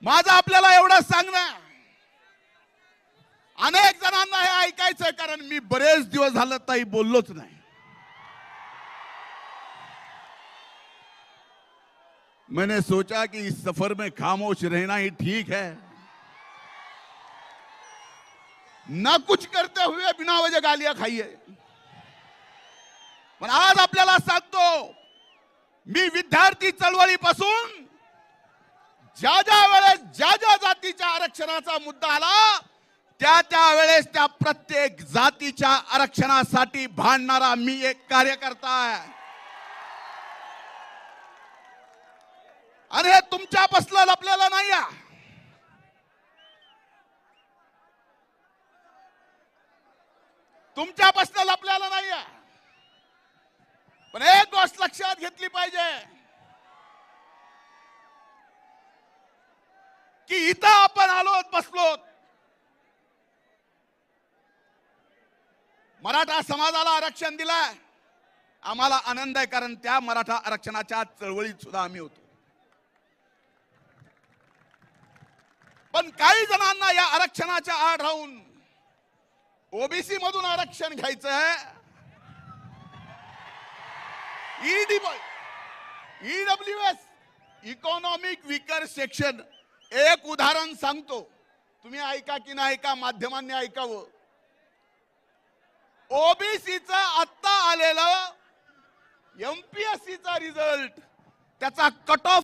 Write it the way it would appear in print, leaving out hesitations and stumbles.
माझं आपल्याला एवढंच सांगणं, अनेक जणांना हे ऐकायचंय, कारण मी बरेच दिवस झालं ताई बोललोच नाही. मैंने सोचा कि इस सफर में खामोश रहना ही ठीक है, ना कुछ करते हुए बिना वजह गालियां खाइए. पण आज आपल्याला सांगतो, मी विद्यार्थी चळवळीपासून ज्या ज्या वेळेस ज्या ज्या जातीच्या आरक्षणाचा मुद्दा आला, त्या वेळेस त्या प्रत्येक जातीच्या आरक्षणासाठी भांडणारा मी एक कार्यकर्ता आहे. आणि हे तुमच्यापासलं लपलेलं नाही आहे. तुमच्यापासलं लपलेलं नाही आहे. पण एक गोष्ट लक्षात घेतली पाहिजे की इथं आपण आलोत, बसलोत, मराठा समाजाला आरक्षण दिलंय, आम्हाला आनंद आहे, कारण त्या मराठा आरक्षणाच्या चळवळीत सुद्धा आम्ही होतो. पण काही जणांना या आरक्षणाच्या आड राहून ओबीसी मधून आरक्षण घ्यायचं आहे. EWS, economic weaker section. एक उदाहरण सांगतो, तुम्ही ऐका की नाही ऐका, माध्यमांनी ऐकावं. ओबीसीचा आत्ता आलेला एमपीएससीचा रिझल्ट, त्याचा कट ऑफ